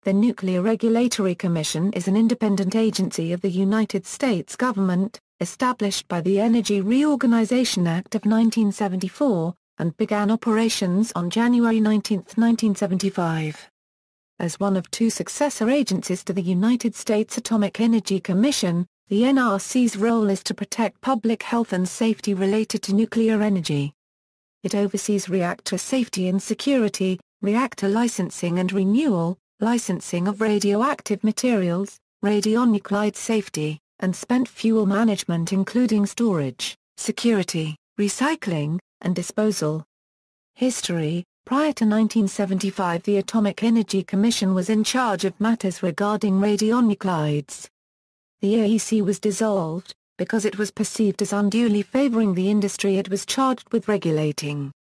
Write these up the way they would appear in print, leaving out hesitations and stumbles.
The Nuclear Regulatory Commission is an independent agency of the United States government, established by the Energy Reorganization Act of 1974, and began operations on January 19, 1975. As one of two successor agencies to the United States Atomic Energy Commission, the NRC's role is to protect public health and safety related to nuclear energy. It oversees reactor safety and security, reactor licensing and renewal, licensing of radioactive materials, radionuclide safety, and spent fuel management including storage, security, recycling, and disposal. History: prior to 1975, the Atomic Energy Commission was in charge of matters regarding radionuclides. The AEC was dissolved, because it was perceived as unduly favoring the industry it was charged with regulating.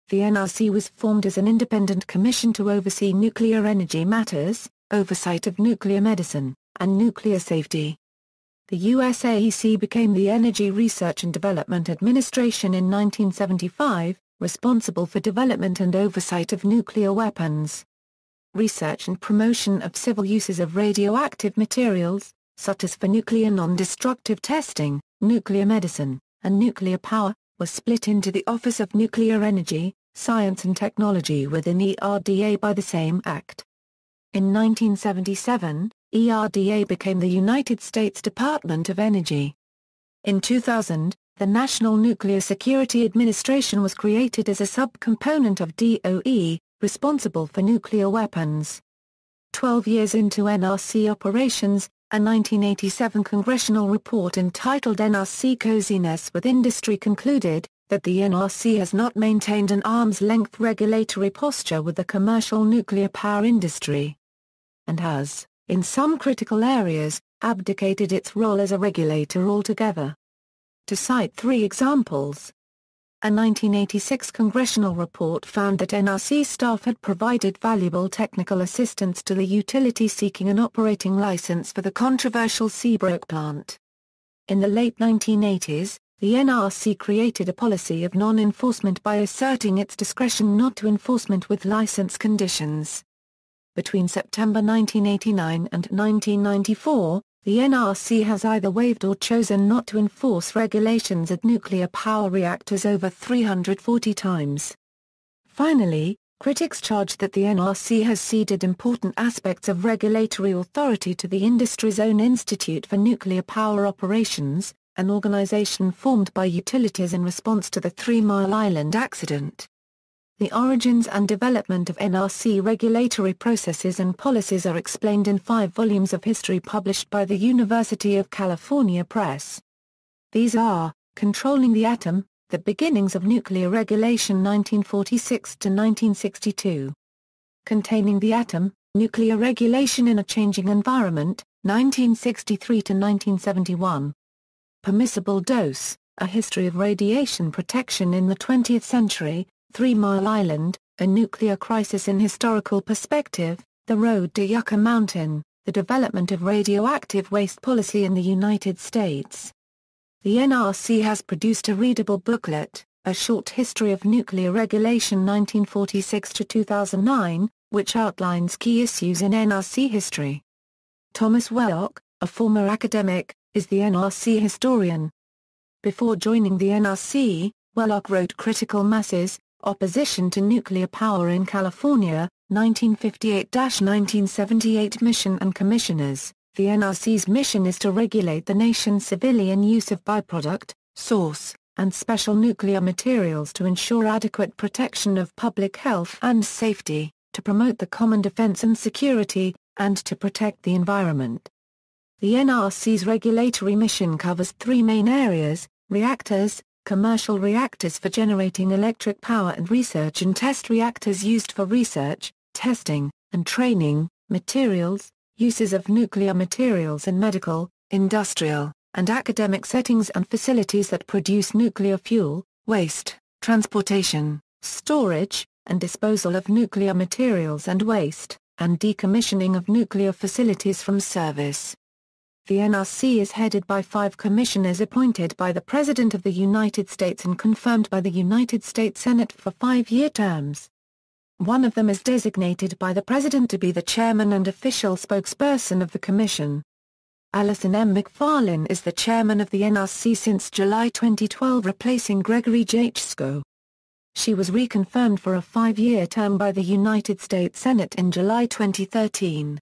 The NRC was formed as an independent commission to oversee nuclear energy matters, oversight of nuclear medicine, and nuclear safety. The US AEC became the Energy Research and Development Administration in 1975, responsible for development and oversight of nuclear weapons. Research and promotion of civil uses of radioactive materials, such as for nuclear non-destructive testing, nuclear medicine, and nuclear power, was split into the Office of Nuclear Energy, Science and Technology within ERDA by the same act. In 1977, ERDA became the United States Department of Energy. In 2000, the National Nuclear Security Administration was created as a subcomponent of DOE, responsible for nuclear weapons. 12 years into NRC operations, a 1987 congressional report entitled NRC Coziness with Industry concluded that the NRC has not maintained an arm's-length regulatory posture with the commercial nuclear power industry, and has, in some critical areas, abdicated its role as a regulator altogether. To cite three examples: a 1986 congressional report found that NRC staff had provided valuable technical assistance to the utility seeking an operating license for the controversial Seabrook plant. In the late 1980s, the NRC created a policy of non-enforcement by asserting its discretion not to enforcement with license conditions. Between September 1989 and 1994, the NRC has either waived or chosen not to enforce regulations at nuclear power reactors over 340 times. Finally, critics charge that the NRC has ceded important aspects of regulatory authority to the industry's own Institute for Nuclear Power Operations, an organization formed by utilities in response to the 3 Mile Island accident. The origins and development of NRC regulatory processes and policies are explained in 5 volumes of history published by the University of California Press. These are, Controlling the Atom, The Beginnings of Nuclear Regulation 1946 to 1962. Containing the Atom, Nuclear Regulation in a Changing Environment, 1963 to 1971. Permissible Dose, A History of Radiation Protection in the 20th Century, 3 Mile Island, A Nuclear Crisis in Historical Perspective, The Road to Yucca Mountain, The Development of Radioactive Waste Policy in the United States. The NRC has produced a readable booklet, A Short History of Nuclear Regulation 1946 to 2009, which outlines key issues in NRC history. Thomas Wellock, a former academic, is the NRC historian. Before joining the NRC, Wellock wrote Critical Masses, Opposition to Nuclear Power in California, 1958-1978 Mission and Commissioners. The NRC's mission is to regulate the nation's civilian use of byproduct, source, and special nuclear materials to ensure adequate protection of public health and safety, to promote the common defense and security, and to protect the environment. The NRC's regulatory mission covers 3 main areas: reactors, commercial reactors for generating electric power and research and test reactors used for research, testing, and training, materials, uses of nuclear materials in medical, industrial, and academic settings and facilities that produce nuclear fuel, waste, transportation, storage, and disposal of nuclear materials and waste, and decommissioning of nuclear facilities from service. The NRC is headed by 5 commissioners appointed by the President of the United States and confirmed by the United States Senate for 5-year terms. One of them is designated by the President to be the chairman and official spokesperson of the Commission. Alison M. McFarlane is the chairman of the NRC since July 2012, replacing Gregory Jachsko. She was reconfirmed for a 5-year term by the United States Senate in July 2013.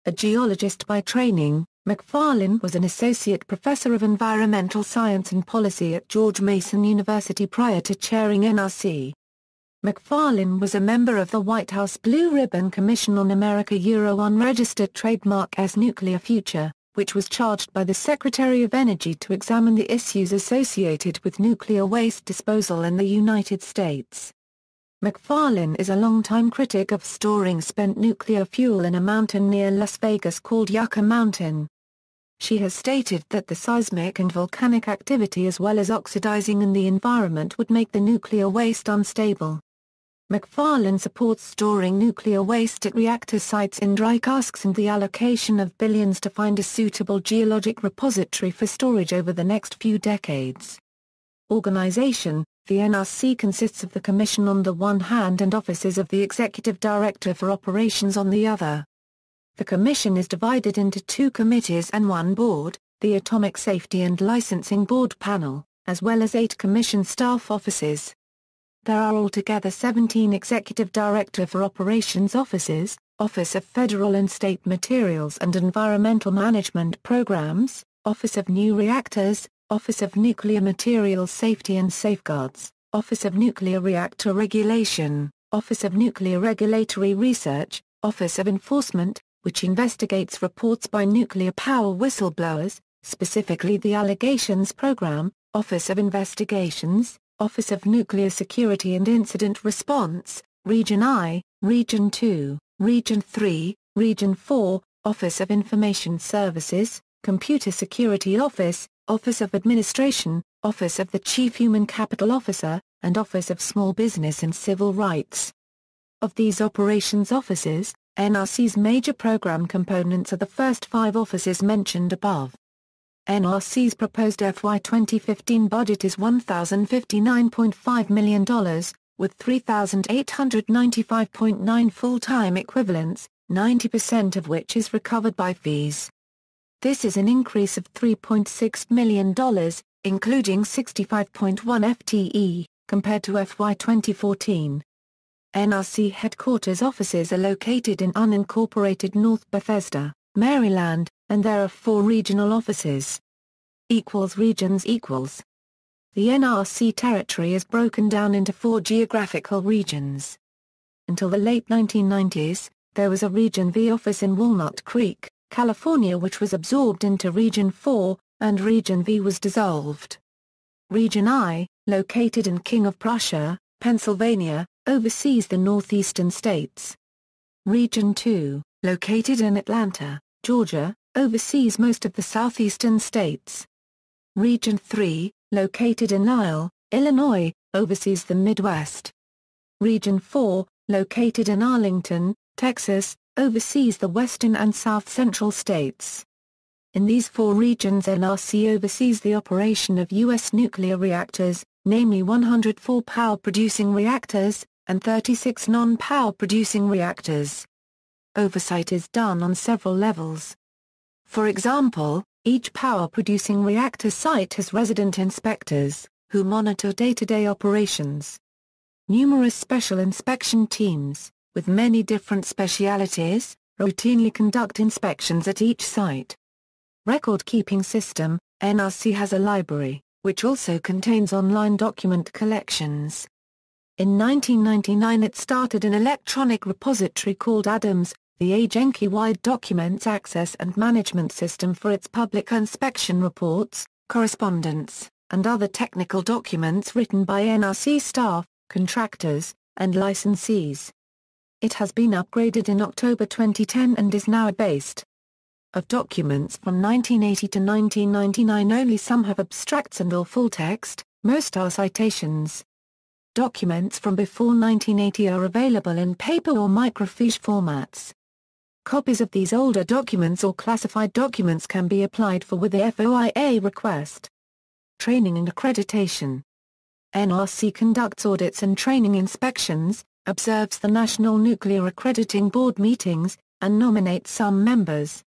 A geologist by training, McFarlane was an associate professor of environmental science and policy at George Mason University prior to chairing NRC. McFarlane was a member of the White House Blue Ribbon Commission on America Unregistered Trademark as Nuclear Future, which was charged by the Secretary of Energy to examine the issues associated with nuclear waste disposal in the United States. McFarlane is a longtime critic of storing spent nuclear fuel in a mountain near Las Vegas called Yucca Mountain. She has stated that the seismic and volcanic activity as well as oxidizing in the environment would make the nuclear waste unstable. McFarlane supports storing nuclear waste at reactor sites in dry casks and the allocation of billions to find a suitable geologic repository for storage over the next few decades. Organization: the NRC consists of the Commission on the one hand and offices of the Executive Director for Operations on the other. The Commission is divided into 2 committees and 1 board, the Atomic Safety and Licensing Board panel, as well as 8 Commission staff offices. There are altogether 17 Executive Director for Operations offices, Office of Federal and State Materials and Environmental Management Programs, Office of New Reactors, Office of Nuclear Materials Safety and Safeguards, Office of Nuclear Reactor Regulation, Office of Nuclear Regulatory Research, Office of Enforcement, which investigates reports by nuclear power whistleblowers, specifically the Allegations Program, Office of Investigations, Office of Nuclear Security and Incident Response, Region I, Region II, Region III, Region 4, Office of Information Services, Computer Security Office, Office of Administration, Office of the Chief Human Capital Officer, and Office of Small Business and Civil Rights. Of these operations offices, NRC's major program components are the first 5 offices mentioned above. NRC's proposed FY 2015 budget is $1,059.5 million, with 3,895.9 full-time equivalents, 90% of which is recovered by fees. This is an increase of $3.6 million, including 65.1 FTE, compared to FY 2014. NRC headquarters offices are located in unincorporated North Bethesda, Maryland, and there are 4 regional offices. Regions. The NRC territory is broken down into 4 geographical regions. Until the late 1990s, there was a Region V office in Walnut Creek, California, which was absorbed into Region 4, and Region V was dissolved. Region I, located in King of Prussia, Pennsylvania, oversees the northeastern states. Region II, located in Atlanta, Georgia, oversees most of the southeastern states. Region III, located in Lisle, Illinois, oversees the Midwest. Region IV, located in Arlington, Texas, oversees the western and south-central states. In these 4 regions, NRC oversees the operation of U.S. nuclear reactors, namely 104 power-producing reactors, and 36 non-power-producing reactors. Oversight is done on several levels. For example, each power-producing reactor site has resident inspectors, who monitor day-to-day operations. Numerous special inspection teams, with many different specialities, routinely conduct inspections at each site. Record-keeping system: NRC has a library, which also contains online document collections. In 1999 it started an electronic repository called ADAMS, the Agency-wide Documents Access and Management System, for its public inspection reports, correspondence, and other technical documents written by NRC staff, contractors, and licensees. It has been upgraded in October 2010 and is now based. Of documents from 1980 to 1999, only some have abstracts and/or full text, most are citations. Documents from before 1980 are available in paper or microfiche formats. Copies of these older documents or classified documents can be applied for with the FOIA request. Training and accreditation. NRC conducts audits and training inspections, observes the National Nuclear Accrediting Board meetings, and nominates some members.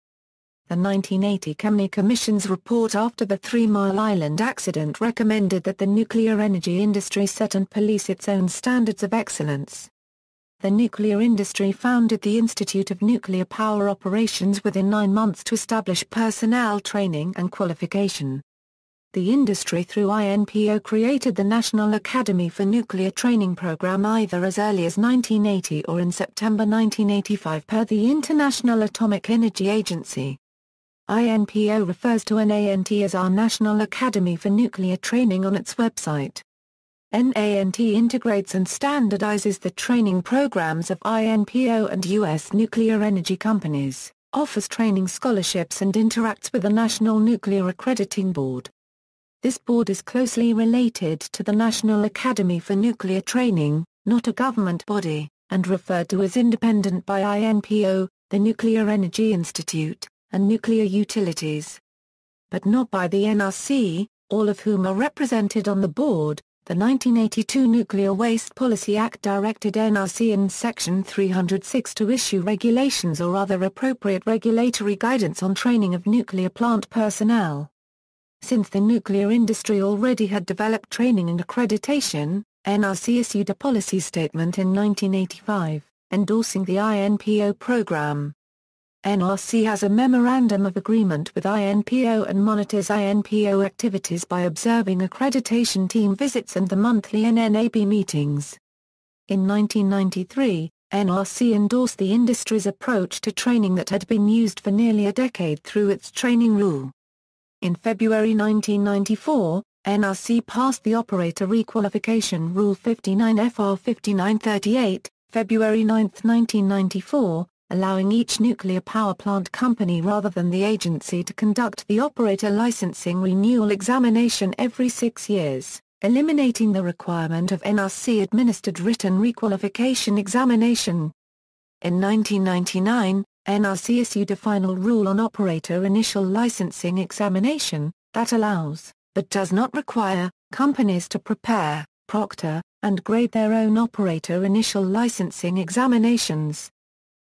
The 1980 Kemeny Commission's report after the 3 Mile Island accident recommended that the nuclear energy industry set and police its own standards of excellence. The nuclear industry founded the Institute of Nuclear Power Operations within 9 months to establish personnel training and qualification. The industry through INPO created the National Academy for Nuclear Training program either as early as 1980 or in September 1985 per the International Atomic Energy Agency. INPO refers to NANT as our National Academy for Nuclear Training on its website. NANT integrates and standardizes the training programs of INPO and U.S. nuclear energy companies, offers training scholarships and interacts with the National Nuclear Accrediting Board. This board is closely related to the National Academy for Nuclear Training, not a government body, and referred to as independent by INPO, the Nuclear Energy Institute, and nuclear utilities. But not by the NRC, all of whom are represented on the board. The 1982 Nuclear Waste Policy Act directed NRC in Section 306 to issue regulations or other appropriate regulatory guidance on training of nuclear plant personnel. Since the nuclear industry already had developed training and accreditation, NRC issued a policy statement in 1985, endorsing the INPO program. NRC has a Memorandum of Agreement with INPO and monitors INPO activities by observing accreditation team visits and the monthly NNAB meetings. In 1993, NRC endorsed the industry's approach to training that had been used for nearly a decade through its training rule. In February 1994, NRC passed the Operator Requalification Rule 59 FR 5938, February 9, 1994, allowing each nuclear power plant company rather than the agency to conduct the operator licensing renewal examination every 6 years, eliminating the requirement of NRC-administered written requalification examination. In 1999, NRC issued a final rule on operator initial licensing examination, that allows, but does not require, companies to prepare, proctor, and grade their own operator initial licensing examinations.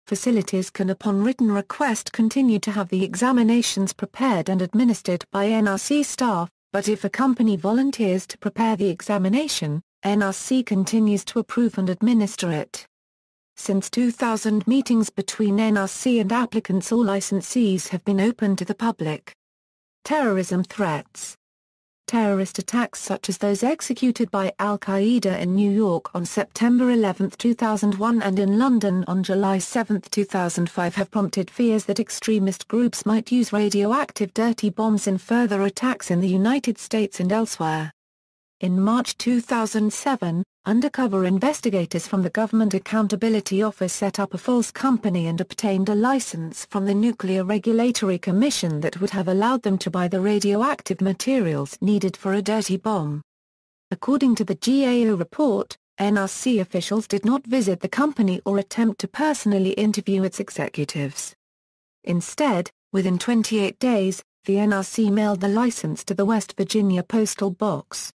Facilities can upon written request continue to have the examinations prepared and administered by NRC staff, but if a company volunteers to prepare the examination, NRC continues to approve and administer it. Since 2000, meetings between NRC and applicants or licensees have been open to the public. Terrorism threats. Terrorist attacks such as those executed by al-Qaeda in New York on September 11, 2001 and in London on July 7, 2005 have prompted fears that extremist groups might use radioactive dirty bombs in further attacks in the United States and elsewhere. In March 2007, undercover investigators from the Government Accountability Office set up a false company and obtained a license from the Nuclear Regulatory Commission that would have allowed them to buy the radioactive materials needed for a dirty bomb. According to the GAO report, NRC officials did not visit the company or attempt to personally interview its executives. Instead, within 28 days, the NRC mailed the license to the West Virginia postal box.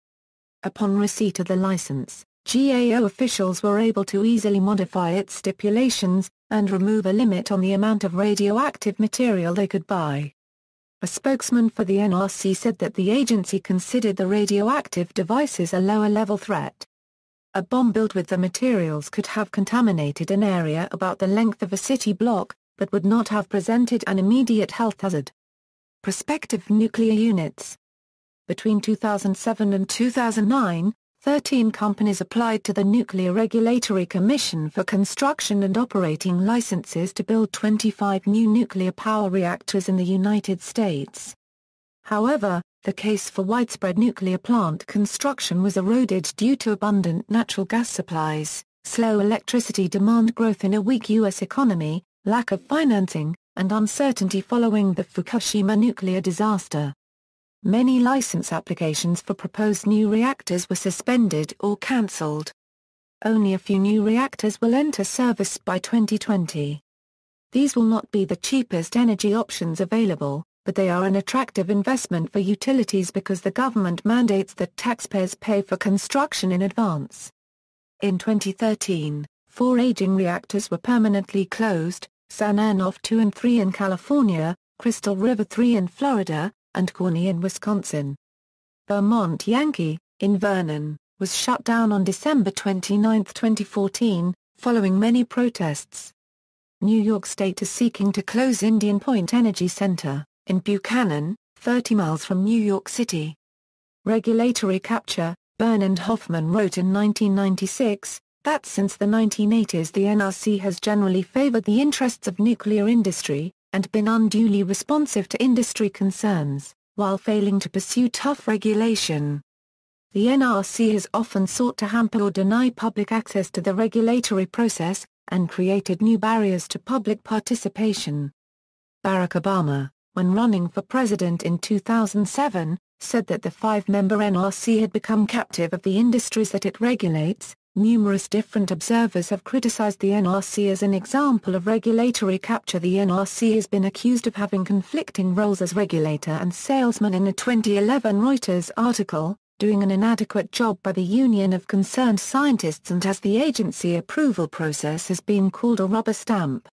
Upon receipt of the license, GAO officials were able to easily modify its stipulations, and remove a limit on the amount of radioactive material they could buy. A spokesman for the NRC said that the agency considered the radioactive devices a lower-level threat. A bomb built with the materials could have contaminated an area about the length of a city block, but would not have presented an immediate health hazard. Prospective nuclear units. Between 2007 and 2009, 13 companies applied to the Nuclear Regulatory Commission for construction and operating licenses to build 25 new nuclear power reactors in the United States. However, the case for widespread nuclear plant construction was eroded due to abundant natural gas supplies, slow electricity demand growth in a weak U.S. economy, lack of financing, and uncertainty following the Fukushima nuclear disaster. Many license applications for proposed new reactors were suspended or cancelled. Only a few new reactors will enter service by 2020. These will not be the cheapest energy options available, but they are an attractive investment for utilities because the government mandates that taxpayers pay for construction in advance. In 2013, 4 aging reactors were permanently closed: Sananoff 2 and 3 in California, Crystal River 3 in Florida, and Corny in Wisconsin. Vermont Yankee, in Vernon, was shut down on December 29, 2014, following many protests. New York State is seeking to close Indian Point Energy Center, in Buchanan, 30 miles from New York City. Regulatory capture. Bernard Hoffman wrote in 1996, that since the 1980s the NRC has generally favored the interests of nuclear industry, and been unduly responsive to industry concerns, while failing to pursue tough regulation. The NRC has often sought to hamper or deny public access to the regulatory process, and created new barriers to public participation. Barack Obama, when running for president in 2007, said that the 5-member NRC had become captive of the industries that it regulates. Numerous different observers have criticized the NRC as an example of regulatory capture. The NRC has been accused of having conflicting roles as regulator and salesman in a 2011 Reuters article, doing an inadequate job by the Union of Concerned Scientists, and as the agency approval process has been called a rubber stamp.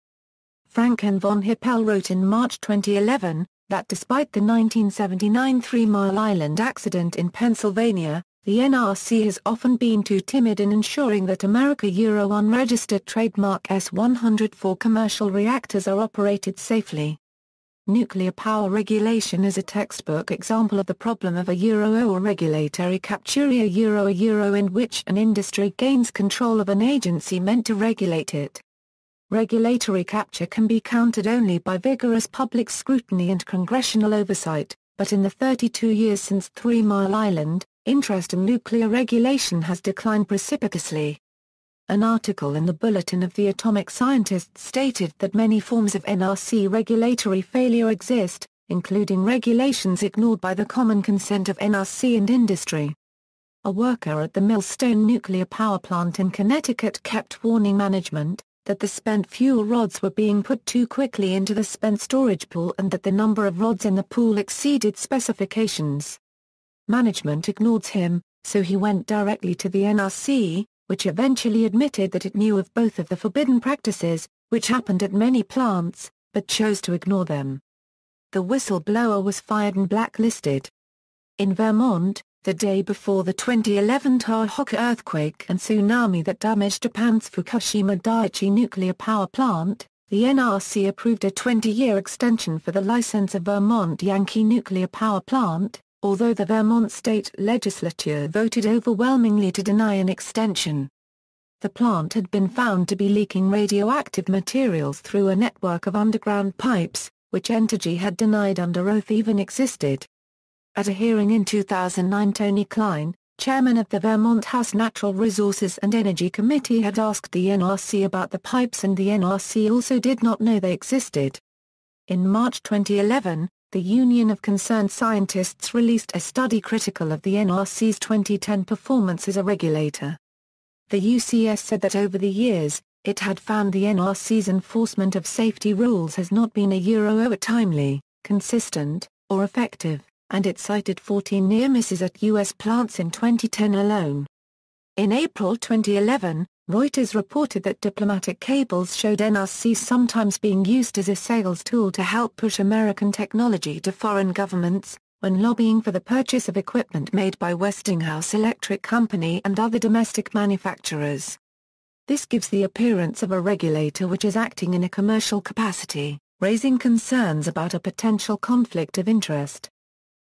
Frank N. von Hippel wrote in March 2011, that despite the 1979 Three Mile Island accident in Pennsylvania, the NRC has often been too timid in ensuring that America Euro unregistered trademark S100 for commercial reactors are operated safely. Nuclear power regulation is a textbook example of the problem of a Euro or regulatory capture. A Euro in which an industry gains control of an agency meant to regulate it. Regulatory capture can be countered only by vigorous public scrutiny and congressional oversight, but in the 32 years since 3 Mile Island, interest in nuclear regulation has declined precipitously. An article in the Bulletin of the Atomic Scientists stated that many forms of NRC regulatory failure exist, including regulations ignored by the common consent of NRC and industry. A worker at the Millstone nuclear power plant in Connecticut kept warning management that the spent fuel rods were being put too quickly into the spent storage pool and that the number of rods in the pool exceeded specifications. Management ignored him, so he went directly to the NRC, which eventually admitted that it knew of both of the forbidden practices, which happened at many plants, but chose to ignore them. The whistleblower was fired and blacklisted. In Vermont, the day before the 2011 Tohoku earthquake and tsunami that damaged Japan's Fukushima Daiichi nuclear power plant, the NRC approved a 20-year extension for the license of Vermont Yankee nuclear power plant, although the Vermont state legislature voted overwhelmingly to deny an extension. The plant had been found to be leaking radioactive materials through a network of underground pipes, which Entergy had denied under oath even existed. At a hearing in 2009, Tony Klein, chairman of the Vermont House Natural Resources and Energy Committee, had asked the NRC about the pipes, and the NRC also did not know they existed. In March 2011, the Union of Concerned Scientists released a study critical of the NRC's 2010 performance as a regulator. The UCS said that over the years, it had found the NRC's enforcement of safety rules has not been timely, consistent, or effective, and it cited 14 near misses at U.S. plants in 2010 alone. In April 2011, Reuters reported that diplomatic cables showed NRC sometimes being used as a sales tool to help push American technology to foreign governments, when lobbying for the purchase of equipment made by Westinghouse Electric Company and other domestic manufacturers. This gives the appearance of a regulator which is acting in a commercial capacity, raising concerns about a potential conflict of interest.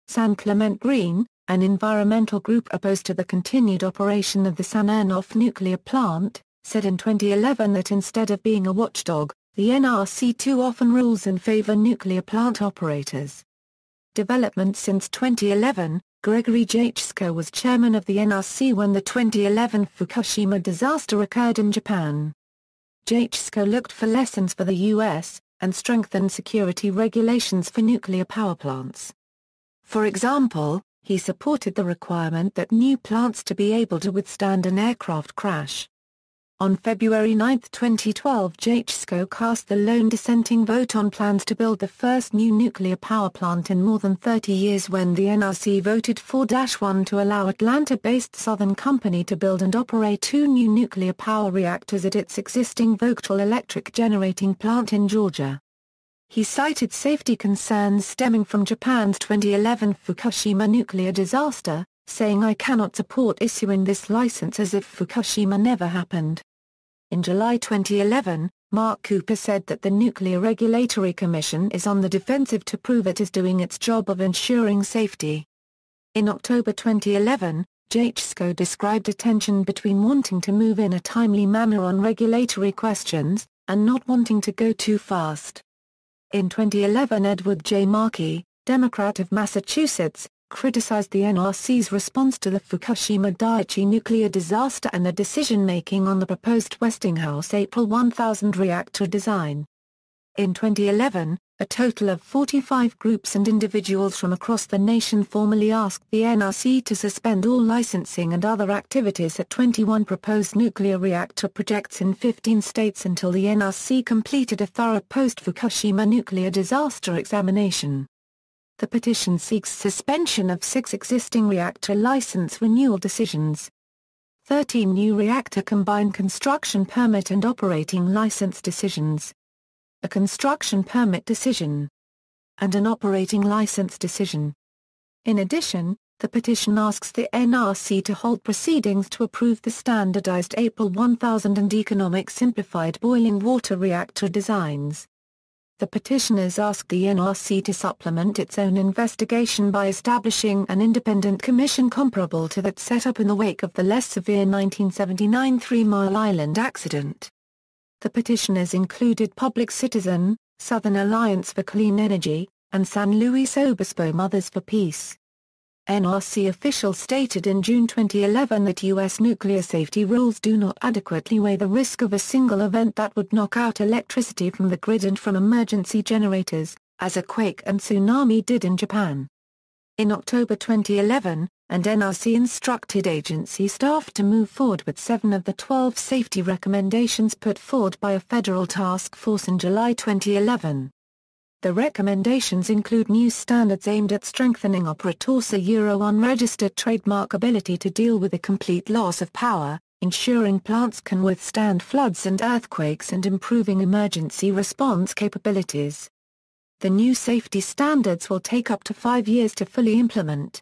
San Clement Green, an environmental group opposed to the continued operation of the Sananoff nuclear plant, said in 2011 that instead of being a watchdog, the NRC too often rules in favor nuclear plant operators. Development since 2011, Gregory Jachsko was chairman of the NRC when the 2011 Fukushima disaster occurred in Japan. Jachsko looked for lessons for the U.S., and strengthened security regulations for nuclear power plants. For example, he supported the requirement that new plants to be able to withstand an aircraft crash. On February 9, 2012, JHSCO cast the lone dissenting vote on plans to build the first new nuclear power plant in more than 30 years when the NRC voted 4-1 to allow Atlanta-based Southern Company to build and operate 2 new nuclear power reactors at its existing Vogtle electric generating plant in Georgia. He cited safety concerns stemming from Japan's 2011 Fukushima nuclear disaster, saying I cannot support issuing this license as if Fukushima never happened. In July 2011, Mark Cooper said that the Nuclear Regulatory Commission is on the defensive to prove it is doing its job of ensuring safety. In October 2011, JHSCO described a tension between wanting to move in a timely manner on regulatory questions, and not wanting to go too fast. In 2011, Edward J. Markey, Democrat of Massachusetts, criticized the NRC's response to the Fukushima Daiichi nuclear disaster and the decision-making on the proposed Westinghouse April 1000 reactor design. In 2011, a total of 45 groups and individuals from across the nation formally asked the NRC to suspend all licensing and other activities at 21 proposed nuclear reactor projects in 15 states until the NRC completed a thorough post-Fukushima nuclear disaster examination. The petition seeks suspension of 6 existing reactor license renewal decisions, 13 new reactor combined construction permit and operating license decisions, a construction permit decision, and an operating license decision. In addition, the petition asks the NRC to hold proceedings to approve the standardized April 1000 and economic simplified boiling water reactor designs. The petitioners ask the NRC to supplement its own investigation by establishing an independent commission comparable to that set up in the wake of the less severe 1979 Three Mile Island accident. The petitioners included Public Citizen, Southern Alliance for Clean Energy, and San Luis Obispo Mothers for Peace. NRC officials stated in June 2011 that U.S. nuclear safety rules do not adequately weigh the risk of a single event that would knock out electricity from the grid and from emergency generators, as a quake and tsunami did in Japan. In October 2011, and NRC instructed agency staff to move forward with 7 of the 12 safety recommendations put forward by a federal task force in July 2011. The recommendations include new standards aimed at strengthening operators' unregistered trademark ability to deal with a complete loss of power, ensuring plants can withstand floods and earthquakes and improving emergency response capabilities. The new safety standards will take up to 5 years to fully implement.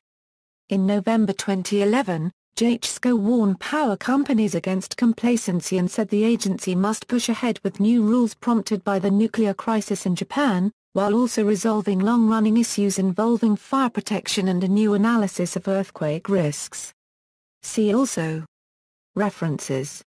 In November 2011, JHSCO warned power companies against complacency and said the agency must push ahead with new rules prompted by the nuclear crisis in Japan, while also resolving long-running issues involving fire protection and a new analysis of earthquake risks. See also: References.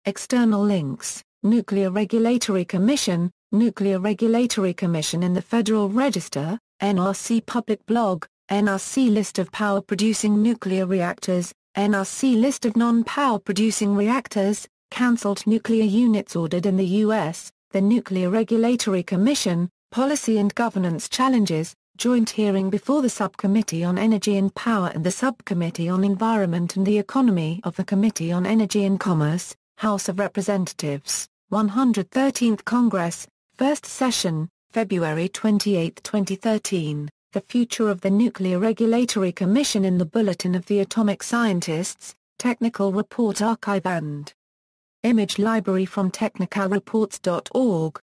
External links: Nuclear Regulatory Commission, Nuclear Regulatory Commission in the Federal Register, NRC Public Blog, NRC List of power-producing nuclear reactors, NRC List of non-power producing reactors, cancelled nuclear units ordered in the U.S., the Nuclear Regulatory Commission, Policy and Governance Challenges, Joint Hearing before the Subcommittee on Energy and Power and the Subcommittee on Environment and the Economy of the Committee on Energy and Commerce, House of Representatives, 113th Congress, First Session, February 28, 2013, The Future of the Nuclear Regulatory Commission in the Bulletin of the Atomic Scientists, Technical Report Archive and Image Library from technicalreports.org.